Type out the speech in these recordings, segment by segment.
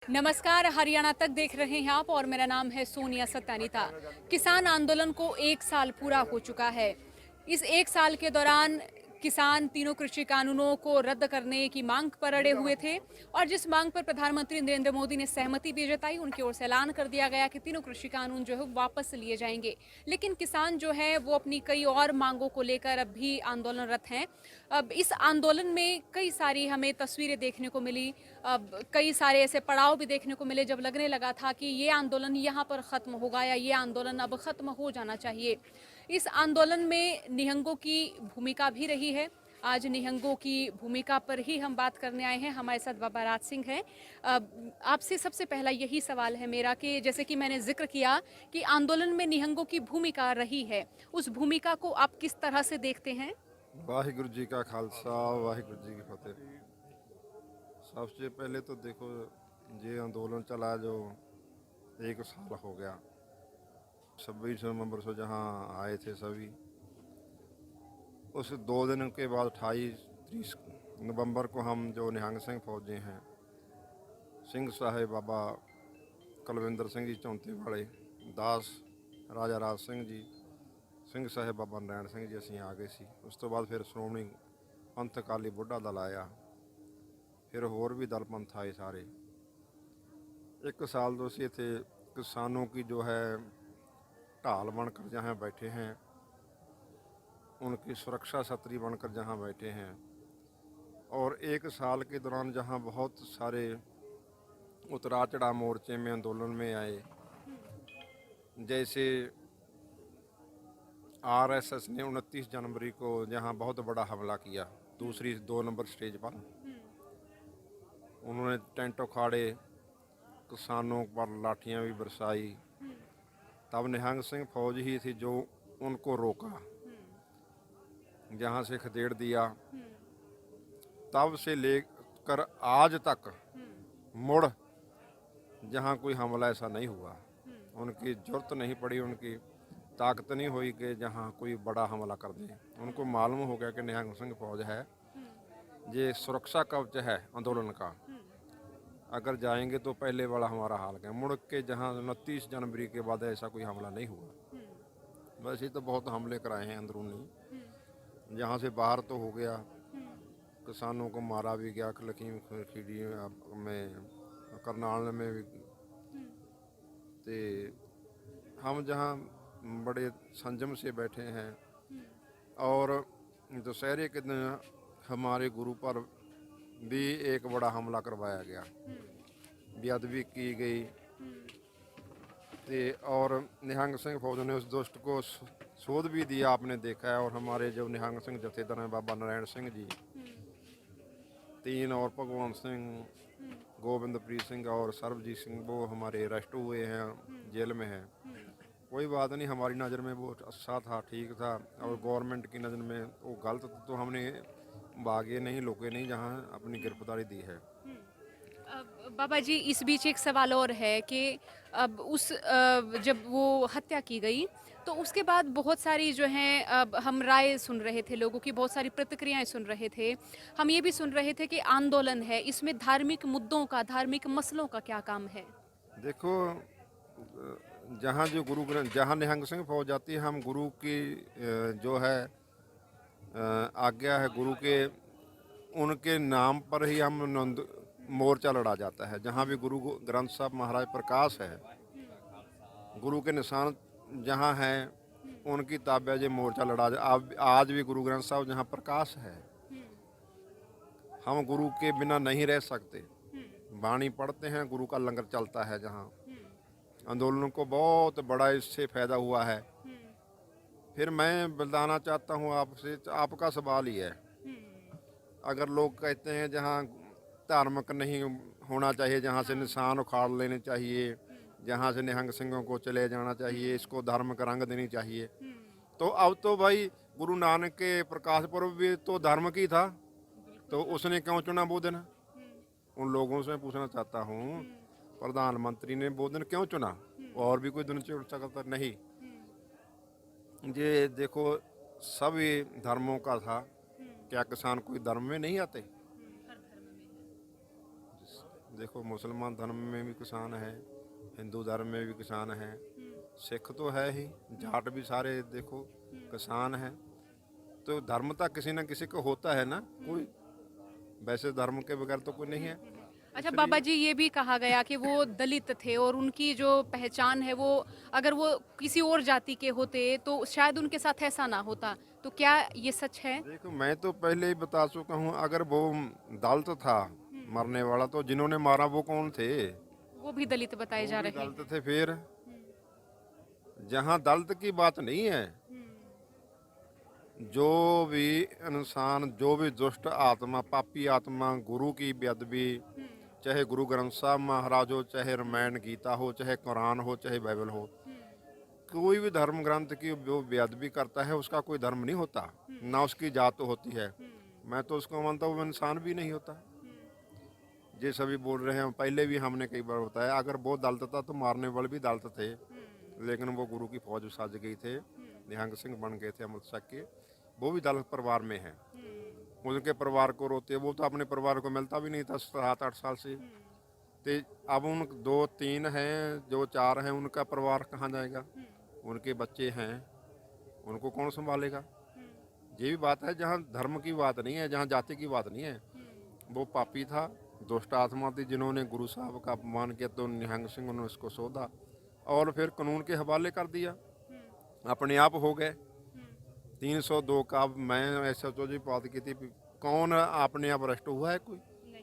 नमस्कार, हरियाणा तक देख रहे हैं आप और मेरा नाम है सोनिया सत्यानीता। किसान आंदोलन को 1 साल पूरा हो चुका है। इस 1 साल के दौरान किसान तीनों कृषि कानूनों को रद्द करने की मांग पर अड़े हुए थे और जिस मांग पर प्रधानमंत्री नरेंद्र मोदी ने सहमति भी जताई, उनकी ओर से ऐलान कर दिया गया कि तीनों कृषि कानून जो है वापस लिए जाएंगे। लेकिन किसान जो है वो अपनी कई और मांगों को लेकर अब भी आंदोलनरत हैं। अब इस आंदोलन में कई सारी हमें तस्वीरें देखने को मिली। अब कई सारे ऐसे पड़ाव भी देखने को मिले जब लगने लगा था कि ये आंदोलन यहाँ पर ख़त्म होगा या ये आंदोलन अब ख़त्म हो जाना चाहिए। इस आंदोलन में निहंगों की भूमिका भी रही है। आज निहंगों की भूमिका पर ही हम बात करने आए हैं। हमारे साथ बाबा राज सिंह हैं। आपसे सबसे पहला यही सवाल है मेरा कि जैसे कि मैंने जिक्र किया कि आंदोलन में निहंगों की भूमिका रही है, उस भूमिका को आप किस तरह से देखते हैं? वाहिगुरु जी का खालसा वाहिगुरु जी की फतेह। सबसे पहले तो देखो, ये आंदोलन चला जो 1 साल हो गया। 26 नवंबर से जहाँ आए थे सभी, उस 2 दिन के बाद 28-30 नवंबर को हम जो निहंग सिंह फौजी हैं, सिंह साहेब बाबा कुलविंदर सिंह जी चौंते वाले, दास राजा राज सिंह जी, ਸਿੰਘ ਸਾਹਿਬ ਬਾਬਾ ਨਰੈਣ ਸਿੰਘ ਜੀ ਅਸੀਂ ਆ ਗਏ ਸੀ। ਉਸ ਤੋਂ ਬਾਅਦ ਫਿਰ ਸ਼੍ਰੋਮਣੀ ਪੰਥ ਅਕਾਲੀ ਬੁੱਢਾ ਦਲ ਆਇਆ, फिर और भी दल पंथ आए सारे। 1 साल तो ਅਸੀਂ ਇੱਥੇ किसानों की जो है ढाल बनकर जहाँ बैठे हैं, उनकी सुरक्षा छतरी बनकर जहाँ बैठे हैं। और 1 साल के दौरान जहाँ बहुत सारे उतरा चढ़ा मोर्चे में आंदोलन में आए, जैसे आरएसएस ने 29 जनवरी को जहाँ बहुत बड़ा हमला किया दूसरी 2 नंबर स्टेज पर। उन्होंने टेंट उखाड़े, किसानों पर लाठियाँ भी बरसाई। तब निहंग सिंह फौज ही थी जो उनको रोका, जहाँ से खदेड़ दिया। तब से लेकर आज तक मुड़ जहाँ कोई हमला ऐसा नहीं हुआ। उनकी जरूरत नहीं पड़ी, उनकी ताकत नहीं हुई कि जहाँ कोई बड़ा हमला कर दे। उनको मालूम हो गया कि निहंग सिंह फौज है, ये सुरक्षा कवच है आंदोलन का। अगर जाएंगे तो पहले वाला हमारा हाल है। मुड़ के जहाँ 29 जनवरी के बाद ऐसा कोई हमला नहीं हुआ। वैसे तो बहुत हमले कराए हैं अंदरूनी, यहाँ से बाहर तो हो गया, किसानों को मारा भी गया, लखीमपुर खीरी में, करनाल में भी। तो हम जहाँ बड़े संयम से बैठे हैं। और दशहरे के दिन हमारे गुरु पर भी एक बड़ा हमला करवाया गया, बेअदबी की गई। और निहंग सिंह फौज ने उस दुष्ट को शोध भी दिया, आपने देखा है। और हमारे जो निहंग सिंह जथेदार हैं बाबा नारायण सिंह जी 3, और भगवान सिंह, गोविंदप्रीत सिंह और सर्वजीत सिंह, वो हमारे अरेस्ट हुए हैं, जेल में हैं। कोई बात नहीं, हमारी नज़र में वो अच्छा था, ठीक था। और गवर्नमेंट की नज़र में वो गलत था, तो हमने भागे नहीं, लुके नहीं, जहाँ अपनी गिरफ्तारी दी है। बाबा जी, इस बीच एक सवाल और है कि अब जब वो हत्या की गई तो उसके बाद बहुत सारी जो हैं अब हम राय सुन रहे थे, लोगों की बहुत सारी प्रतिक्रियाएं सुन रहे थे। हम ये भी सुन रहे थे कि आंदोलन है, इसमें धार्मिक मुद्दों का, धार्मिक मसलों का क्या काम है? देखो, जहाँ जो गुरु ग्रंथ, जहाँ निहंग सिंह फौज जाती है, हम गुरु की जो है आज्ञा है गुरु के, उनके नाम पर ही हम मोर्चा लड़ा जाता है। जहाँ भी गुरु ग्रंथ साहब महाराज प्रकाश है, गुरु के निशान जहाँ हैं, उनकी ताबे ये मोर्चा लड़ा आज भी गुरु ग्रंथ साहब जहाँ प्रकाश है, हम गुरु के बिना नहीं रह सकते। वाणी पढ़ते हैं, गुरु का लंगर चलता है। जहाँ आंदोलन को बहुत बड़ा इससे फायदा हुआ है। फिर मैं बताना चाहता हूँ आपसे, आपका सवाल ही है, अगर लोग कहते हैं जहाँ धार्मिक नहीं होना चाहिए, जहाँ से निशान उखाड़ लेने चाहिए, जहाँ से निहंग सिंहों को चले जाना चाहिए, इसको धार्मिक रंग देनी चाहिए, तो अब तो भाई गुरु नानक के प्रकाश पर्व भी तो धार्मिक ही था, तो उसने क्यों चुना वो दिन? उन लोगों से पूछना चाहता हूँ, प्रधानमंत्री ने वो दिन क्यों चुना? और भी कोई दिन चुन सकता नहीं। ये देखो, सभी धर्मों का था, क्या किसान कोई धर्म में नहीं आते? देखो मुसलमान धर्म में भी किसान है, हिंदू धर्म में भी किसान है, सिख तो है ही, जाट भी सारे देखो किसान है। तो धर्म तो किसी न किसी को होता है ना, कोई वैसे धर्म के बगैर तो कोई नहीं है। अच्छा बाबा इसलिए जी, ये भी कहा गया कि वो दलित थे और उनकी जो पहचान है वो, अगर वो किसी और जाति के होते तो शायद उनके साथ ऐसा ना होता, तो क्या ये सच है? देखो मैं तो पहले ही बता चुका हूँ, अगर वो दलित था मरने वाला, तो जिन्होंने मारा वो कौन थे? वो भी दलित बताए वो जा भी रहे दलित हैं। थे। फिर जहाँ दलित की बात नहीं है, जो भी इंसान, जो भी दुष्ट आत्मा, पापी आत्मा गुरु की बेअदबी, चाहे गुरु ग्रंथ साहब महाराज हो, चाहे रामायण गीता हो, चाहे कुरान हो, चाहे बाइबल हो, कोई भी धर्म ग्रंथ की जो बेअदबी करता है उसका कोई धर्म नहीं होता, ना उसकी जात होती है। मैं तो उसको मानता हूँ वो इंसान भी नहीं होता। ये सभी बोल रहे हैं, पहले भी हमने कई बार बताया, अगर वो दलित था तो मारने वाले भी दलित थे, लेकिन वो गुरु की फौज साज गई थे, निहंग सिंह बन गए थे अमृतसर के, वो भी दलित परिवार में है। उनके परिवार को रोते, वो तो अपने परिवार को मिलता भी नहीं था 7-8 साल से। तो अब उन 2-3 हैं, जो 4 हैं, उनका परिवार कहाँ जाएगा? उनके बच्चे हैं, उनको कौन संभालेगा? ये भी बात है, जहाँ धर्म की बात नहीं है, जहाँ जाति की बात नहीं है। वो पापी था, दुष्ट आत्मा थी, जिन्होंने गुरु साहब का अपमान किया, तो निहंग सिंह उन्होंने उसको सौदा और फिर कानून के हवाले कर दिया, अपने आप हो गए। 302 का मैं ऐसा तो जी बात की थी, कौन अपने आप अरेस्ट हुआ है? कोई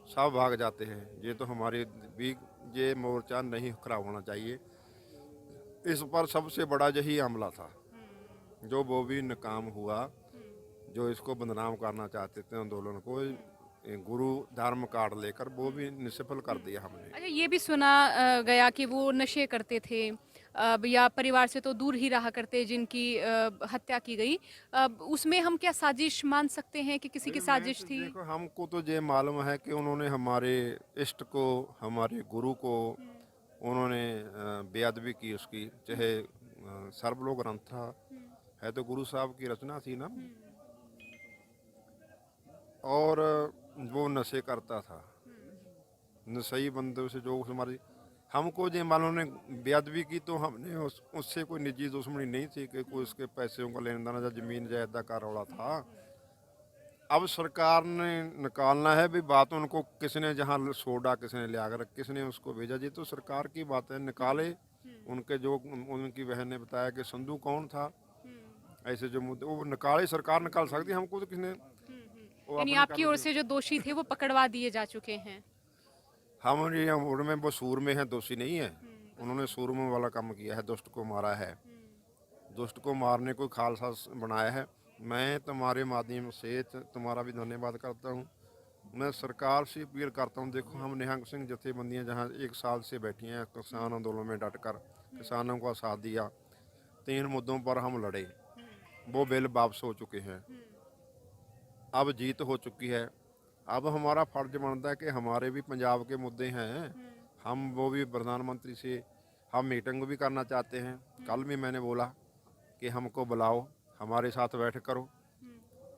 सब भाग जाते हैं। ये तो हमारे भी ये मोर्चा नहीं खराब होना चाहिए। इस पर सबसे बड़ा यही हमला था, जो वो भी नाकाम हुआ। जो इसको बदनाम करना चाहते थे आंदोलन को, गुरु धर्म कार्ड लेकर, वो भी निष्फल कर दिया हमने। अच्छा, ये भी सुना गया कि वो नशे करते थे, या परिवार से तो दूर ही रहा करते जिनकी हत्या की गई। उसमें हम क्या साजिश मान सकते हैं कि किसी की साजिश थी? देखो हमको तो ये मालूम है कि उन्होंने हमारे इष्ट को, हमारे गुरु को उन्होंने बेअदबी की उसकी, चाहे सर्वलोक ग्रंथ था, है तो गुरु साहब की रचना थी ना। और वो नशे करता था, नशेई बंदे से जो हमारी, हमको जो मालूम ने बेअदबी की, तो हमने उससे कोई निजी दुश्मनी नहीं थी कि कोई उसके पैसों का लेन देन या जमीन जायदाद का रौला था। अब सरकार ने निकालना है भी बात, उनको किसने जहाँ सोडा, किसने ले आकर, किसने उसको भेजा, जी तो सरकार की बात है, निकाले। उनके जो उनकी बहन ने बताया कि संधू कौन था, ऐसे जो मुद्दे वो निकाले, सरकार निकाल सकती है, हमको तो किसने वो यानी अपने आपकी ओर से जो दोषी थे वो पकड़वा दिए जा चुके हैं। हमारे उनमें वो सूर में है, दोषी नहीं है। उन्होंने सूरमे वाला काम किया है, दुष्ट को मारा है, दुष्ट को मारने को खालसा बनाया है। मैं तुम्हारे माध्यम से तुम्हारा भी धन्यवाद करता हूँ। मैं सरकार से अपील करता हूँ, देखो हम निहंग सिंह जथेबंदियाँ जहाँ 1 साल से बैठी हैं, किसान आंदोलन में डटकर किसानों का साथ दिया, 3 मुद्दों पर हम लड़े, वो बिल वापस हो चुके हैं, अब जीत हो चुकी है। अब हमारा फर्ज बनता है कि हमारे भी पंजाब के मुद्दे हैं, हम वो भी प्रधानमंत्री से हम मीटिंग भी करना चाहते हैं। कल भी मैंने बोला कि हमको बुलाओ, हमारे साथ बैठ करो,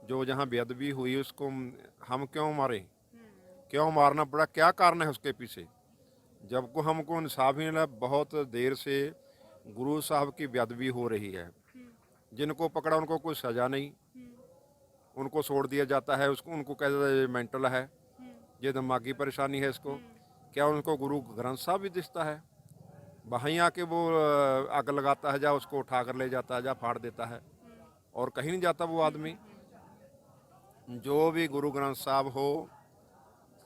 जो जहाँ बेअदबी हुई उसको हम क्यों मारे, क्यों मारना पड़ा, क्या कारण है उसके पीछे? जब को हमको इंसाफ ही नहीं मिला, बहुत देर से गुरु साहब की बेअदबी हो रही है, जिनको पकड़ा उनको कोई सज़ा नहीं, उनको छोड़ दिया जाता है, उसको उनको कह देता है ये मेंटल है, ये दिमागी परेशानी है इसको। क्या उनको गुरु ग्रंथ साहब भी दिखता है? वहीं आके वो आग लगाता है, जा उसको उठा कर ले जाता है, जा फाड़ देता है, और कहीं नहीं जाता वो आदमी। जो भी गुरु ग्रंथ साहब हो,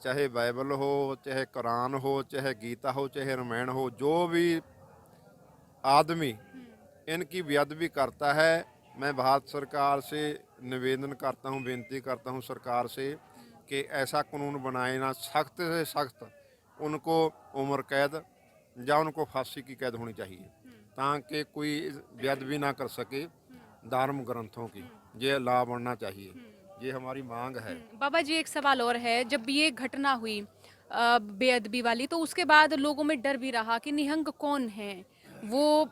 चाहे बाइबल हो, चाहे कुरान हो, चाहे गीता हो, चाहे रामायण हो, जो भी आदमी इनकी बेअदबी करता है, मैं भारत सरकार से निवेदन करता हूँ, बेनती करता हूँ सरकार से कि ऐसा कानून बनाए ना, सख्त से सख्त उनको उम्र कैद या उनको फांसी की कैद होनी चाहिए, ताकि कोई बेअदबी ना कर सके धर्म ग्रंथों की। ये लाभ बढ़ना चाहिए, ये हमारी मांग है। बाबा जी, एक सवाल और है, जब ये घटना हुई बेअदबी वाली, तो उसके बाद लोगों में डर भी रहा कि निहंग कौन है, वो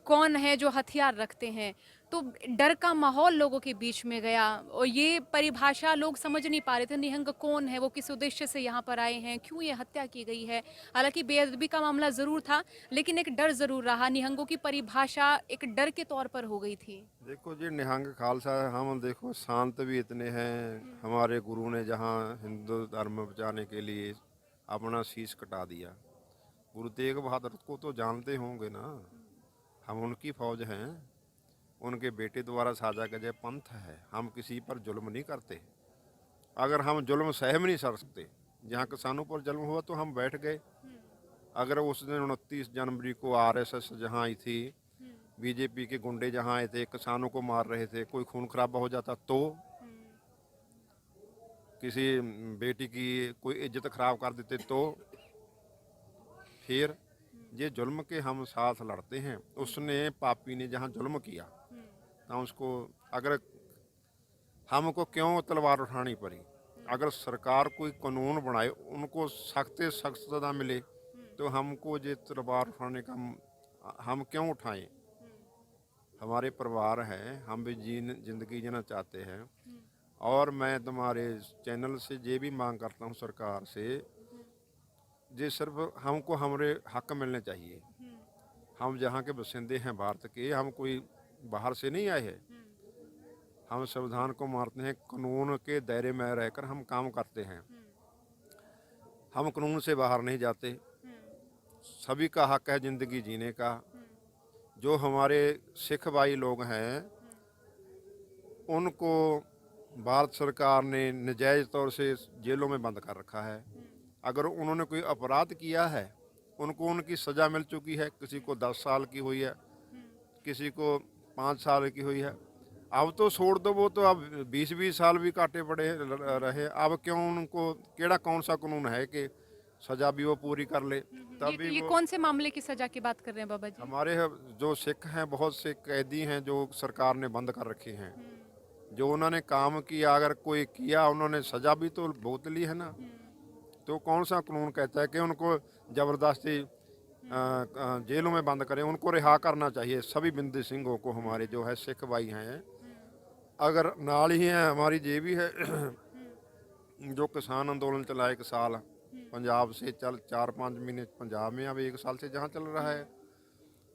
कौन है जो हथियार रखते हैं। तो डर का माहौल लोगों के बीच में गया और ये परिभाषा लोग समझ नहीं पा रहे थे, निहंग कौन है, वो किस उद्देश्य से यहाँ पर आए हैं, क्यों ये हत्या की गई है। हालांकि बेअदबी का मामला जरूर था, लेकिन एक डर जरूर रहा, निहंगों की परिभाषा एक डर के तौर पर हो गई थी। देखो जी, निहंग खालसा हम देखो शांत भी इतने हैं। हमारे गुरु ने जहाँ हिंदू धर्म बचाने के लिए अपना शीश कटा दिया। गुरु तेग बहादुर को तो जानते होंगे ना, हम उनकी फौज हैं। उनके बेटे द्वारा साझा गजय पंथ है। हम किसी पर जुल्म नहीं करते। अगर हम जुल्म सह में नहीं सर सकते, जहाँ किसानों पर जुल्म हुआ तो हम बैठ गए। अगर उस दिन 29 जनवरी को आरएसएस जहाँ आई थी, बीजेपी के गुंडे जहाँ आए थे, किसानों को मार रहे थे, कोई खून खराबा हो जाता तो, किसी बेटी की कोई इज्जत खराब कर देते तो, फिर ये जुल्म के हम साथ लड़ते हैं। उसने पापी ने जहाँ जुल्म किया तो उसको, अगर हमको क्यों तलवार उठानी पड़ी। अगर सरकार कोई कानून बनाए, उनको सख्त से सख्त सजा मिले, तो हमको ये तलवार उठाने का हम क्यों उठाएं। हमारे परिवार हैं, हम भी जिंदगी जीना चाहते हैं। और मैं तुम्हारे चैनल से ये भी मांग करता हूँ सरकार से, जे सिर्फ हमको हमारे हक मिलने चाहिए। हम जहाँ के बसिंदे हैं भारत के, हम कोई बाहर से नहीं आए हैं। हम संविधान को मानते हैं, कानून के दायरे में रहकर हम काम करते हैं। हम कानून से बाहर नहीं जाते। सभी का हक है ज़िंदगी जीने का। जो हमारे सिख भाई लोग हैं, उनको भारत सरकार ने नजायज़ तौर से जेलों में बंद कर रखा है। अगर उन्होंने कोई अपराध किया है, उनको उनकी सज़ा मिल चुकी है। किसी को 10 साल की हुई है, किसी को 5 साल की हुई है। अब तो छोड़ दो, वो तो अब 20-20 साल भी काटे पड़े रहे। अब क्यों उनको, केड़ा कौन सा कानून है कि सज़ा भी वो पूरी कर ले। तभी ये वो, कौन से मामले की सजा की बात कर रहे हैं बाबा जी? हमारे जो सिख हैं, बहुत से कैदी हैं जो सरकार ने बंद कर रखे हैं। जो उन्होंने काम किया, अगर कोई किया, उन्होंने सज़ा भी तो भुगत ली है ना। तो कौन सा कानून कहता है कि उनको ज़बरदस्ती जेलों में बंद करें। उनको रिहा करना चाहिए सभी बिंदी सिंहों को, हमारे जो है सिख भाई हैं। अगर नाल ही है हमारी ये भी है जो किसान आंदोलन चला 1 साल, पंजाब से चल 4-5 महीने पंजाब में, अब 1 साल से जहाँ चल रहा है।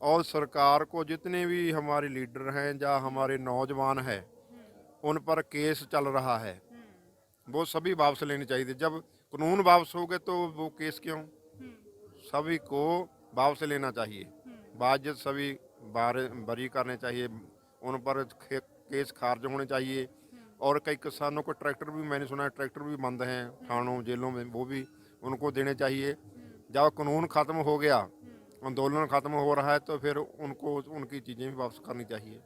और सरकार को जितने भी हमारे लीडर हैं या हमारे नौजवान हैं, उन पर केस चल रहा है, वो सभी वापस लेने चाहिए। जब कानून वापस हो गए तो वो केस क्यों, सभी को वापस लेना चाहिए। बाजियत सभी बरी करने चाहिए। उन पर केस खारिज होने चाहिए। और कई किसानों को ट्रैक्टर भी, मैंने सुना है ट्रैक्टर भी बंद हैं थानों जेलों में, वो भी उनको देने चाहिए। जब कानून ख़त्म हो गया, आंदोलन ख़त्म हो रहा है, तो फिर उनको उनकी चीज़ें भी वापस करनी चाहिए।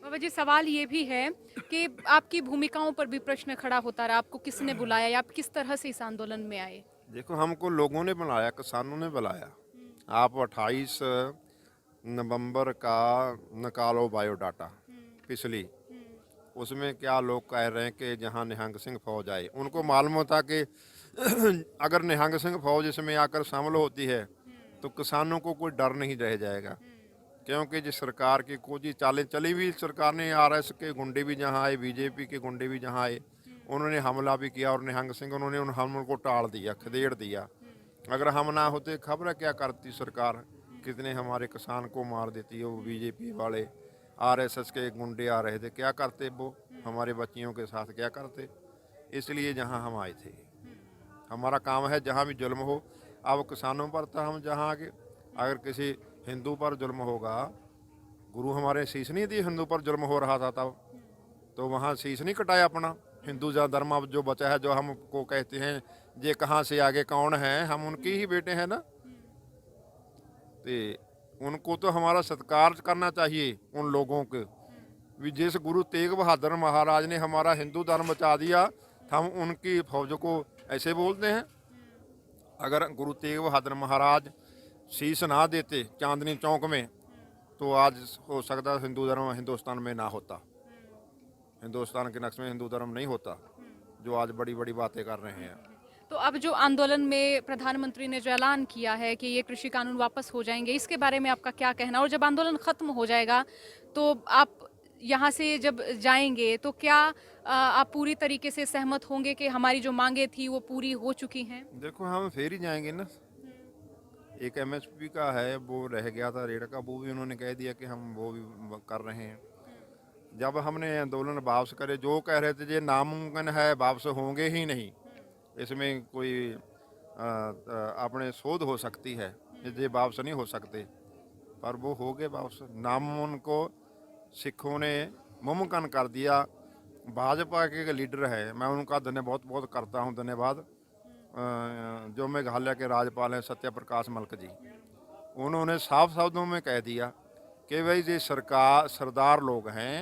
बाबा जी, सवाल ये भी है कि आपकी भूमिकाओं पर भी प्रश्न खड़ा होता रहा। आपको किसने बुलाया या आप किस तरह से इस आंदोलन में आए? देखो, हमको लोगों ने बुलाया, किसानों ने बुलाया। आप 28 नवंबर का निकालो बायोडाटा पिछली, उसमें क्या लोग कह रहे हैं कि जहां निहंग सिंह फौज आए, उनको मालूम था कि अगर निहंग सिंह फौज इसमें आकर शामिल होती है तो किसानों को कोई डर नहीं रह जाएगा। क्योंकि जिस सरकार की कुछ चालें चली हुई, सरकार ने आरएस के गुंडे भी जहां आए, बीजेपी के गुंडे भी जहां आए, उन्होंने हमला भी किया। और निहंग सिंह, उन्होंने उन हमलों को टाल दिया, खदेड़ दिया। अगर हम ना होते, खबर है क्या करती सरकार, कितने हमारे किसान को मार देती है। वो बीजेपी वाले, आरएसएस के गुंडे आ रहे थे, क्या करते वो हमारे बच्चियों के साथ, क्या करते। इसलिए जहां हम आए थे, हमारा काम है जहां भी जुल्म हो। अब किसानों पर था, हम जहां आगे, अगर किसी हिंदू पर जुल्म होगा, गुरु हमारे शीश नहीं दी, हिंदू पर जुल्म हो रहा था तब, तो वहाँ शीश नहीं कटाया अपना। हिंदू जा धर्म अब जो बचा है, जो हमको कहते हैं ये कहाँ से आगे कौन है, हम उनके ही बेटे हैं ना। तो उनको तो हमारा सत्कार करना चाहिए, उन लोगों के भी। जिस गुरु तेग बहादुर महाराज ने हमारा हिंदू धर्म बचा दिया, हम उनकी फौज को ऐसे बोलते हैं। अगर गुरु तेग बहादुर महाराज शीश ना देते चांदनी चौक में, तो आज हो सकता हिंदू धर्म हिंदुस्तान में ना होता। हिंदुस्तान के नक्शे में हिंदू धर्म नहीं होता, जो आज बड़ी बड़ी बातें कर रहे हैं। तो अब जो आंदोलन में प्रधानमंत्री ने जो ऐलान किया है कि ये कृषि कानून वापस हो जाएंगे, इसके बारे में आपका क्या कहना? और जब आंदोलन खत्म हो जाएगा तो आप यहाँ से जब जाएंगे तो क्या आप पूरी तरीके से सहमत होंगे कि हमारी जो मांगे थी वो पूरी हो चुकी हैं? देखो हम फिर ही जाएंगे ना। एक एमएसपी का है वो रह गया था रेट का, वो भी उन्होंने कह दिया कि हम वो भी कर रहे हैं। जब हमने आंदोलन वापस करे, जो कह रहे थे ये नामुमकिन है वापस होंगे ही नहीं, इसमें कोई अपने शोध हो सकती है, ये वापस नहीं हो सकते, पर वो हो गए वापस। नामुमकिन को सिखों ने मुमकिन कर दिया। भाजपा के लीडर है, मैं उनका बहुत बहुत करता हूँ धन्यवाद, जो मेघालय के राज्यपाल हैं सत्य प्रकाश मलिक जी। उन्होंने साफ शब्दों में कह दिया कि भाई ये सरदार लोग हैं,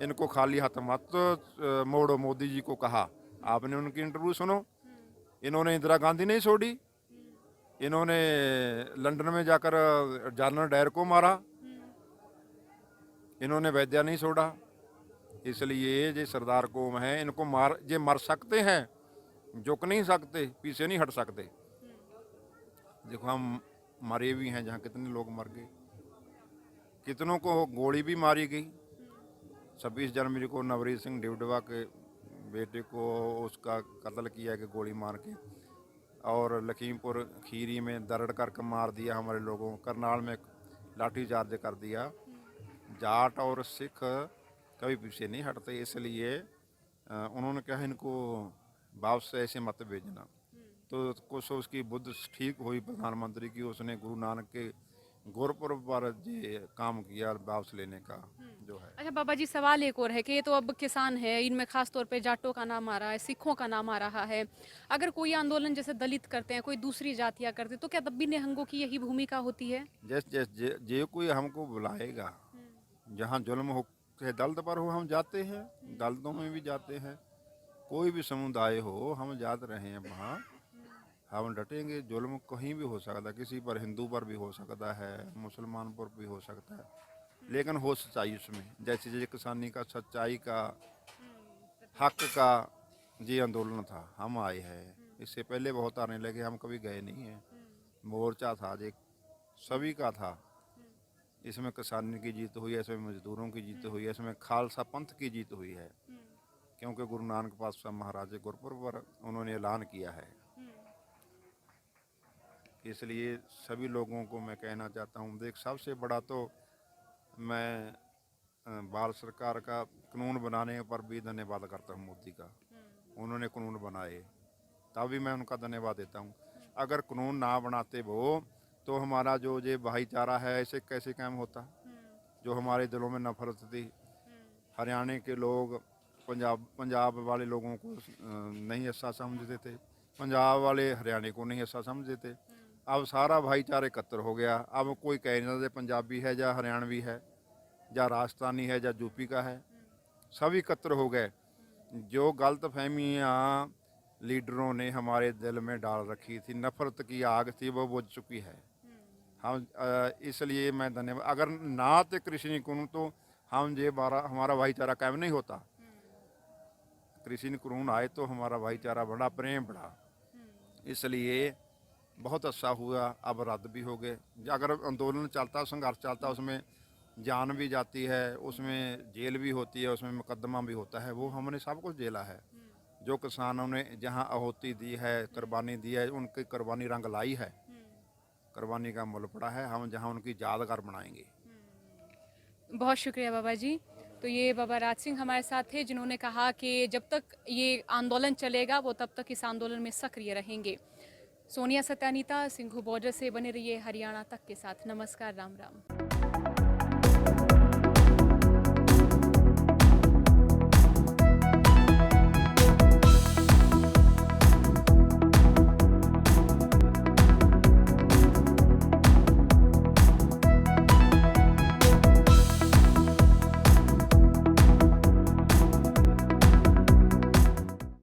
इनको खाली हाथ मत मोड़ो। मोदी जी को कहा, आपने उनकी इंटरव्यू सुनो। इन्होंने इंदिरा गांधी नहीं छोड़ी, इन्होंने लंदन में जाकर जनरल डायर को मारा, इन्होंने वैद्या नहीं छोड़ा। इसलिए ये सरदार कौम है, इनको ये मर सकते हैं, झुक नहीं सकते, पीछे नहीं हट सकते। देखो हम मरे भी हैं, जहाँ कितने लोग मर गए, कितनों को गोली भी मारी गई। 26 जनवरी को नवरीत सिंह डिडवा के बेटे को उसका कत्ल किया कि गोली मार के, और लखीमपुर खीरी में दरड़ करके मार दिया हमारे लोगों। करनाल में लाठीचार्ज कर दिया। जाट और सिख कभी पीछे नहीं हटते, इसलिए उन्होंने कहा इनको वापस से ऐसे मत भेजना। तो कुछ उसकी बुद्ध ठीक हुई प्रधानमंत्री की, उसने गुरु नानक के गुरपुरब पर ये काम किया वापस लेने का जो है। अच्छा बाबा जी, सवाल एक और है कि ये तो अब किसान है, इनमें खास तौर पे जाटों का नाम आ रहा है, सिखों का नाम आ रहा है। अगर कोई आंदोलन जैसे दलित करते हैं, कोई दूसरी जातियां करते हैं, तो क्या तब भी निहंगों की यही भूमिका होती है? जैसे जे कोई हमको बुलाएगा, जहाँ जुल्म हो चाहे दलित पर हो, हम जाते हैं, दलितों में भी जाते हैं। कोई भी समुदाय हो, हम जाते रहे हैं वहाँ, हम डटेंगे। जुल्म कहीं भी हो सकता है, किसी पर, हिंदू पर भी हो सकता है, मुसलमान पर भी हो सकता है, लेकिन हो सच्चाई उसमें। जैसे किसानी का, सच्चाई का, हक का ये आंदोलन था, हम आए हैं। इससे पहले बहुत आने लगे, हम कभी गए नहीं हैं। मोर्चा था ये सभी का था, इसमें किसानी की जीत हुई है, इसमें मजदूरों की जीत हुई है, इसमें खालसा पंथ की जीत हुई है, क्योंकि गुरु नानक पातशाह महाराज गुरपुरब पर उन्होंने ऐलान किया है। इसलिए सभी लोगों को मैं कहना चाहता हूँ, देख सबसे बड़ा तो मैं भारत सरकार का कानून बनाने पर भी धन्यवाद करता हूँ मोदी का। उन्होंने कानून बनाए, तभी मैं उनका धन्यवाद देता हूँ। अगर कानून ना बनाते वो, तो हमारा जो ये भाईचारा है ऐसे कैसे कायम होता? जो हमारे दिलों में नफरत थी, हरियाणा के लोग पंजाब वाले लोगों को नहीं ऐसा समझते थे, पंजाब वाले हरियाणा को नहीं ऐसा समझते थे। अब सारा भाईचारा एकत्र हो गया। अब कोई कह नहीं सकते पंजाबी है या हरियाणवी है या राजस्थानी है या यूपी का है, सभी एकत्र हो गए। जो गलत फहमियाँ लीडरों ने हमारे दिल में डाल रखी थी, नफरत की आग थी, वो बुझ चुकी है। हम इसलिए मैं धन्यवाद, अगर ना थे कृषि कानून तो हम ये हमारा भाईचारा कायम नहीं होता। कृषि कानून आए तो हमारा भाईचारा बढ़ा, प्रेम बढ़ा, इसलिए बहुत अच्छा हुआ। अब रद्द भी हो गए। अगर आंदोलन चलता, संघर्ष चलता, उसमें जान भी जाती है, उसमें जेल भी होती है, उसमें मुकदमा भी होता है, वो हमने सब कुछ झेला है। जो किसानों ने जहाँ आहुति दी है, कुर्बानी दी है, उनकी कुर्बानी रंग लाई है, कुर्बानी का मूल पड़ा है। हम जहाँ उनकी यादगार बनाएंगे। बहुत शुक्रिया बाबा जी। तो ये बाबा राज सिंह हमारे साथ थे, जिन्होंने कहा कि जब तक ये आंदोलन चलेगा वो तब तक इस आंदोलन में सक्रिय रहेंगे। सोनिया सत्यानीता, सिंघू बॉर्डर से बने रहिए हरियाणा तक के साथ। नमस्कार, राम राम।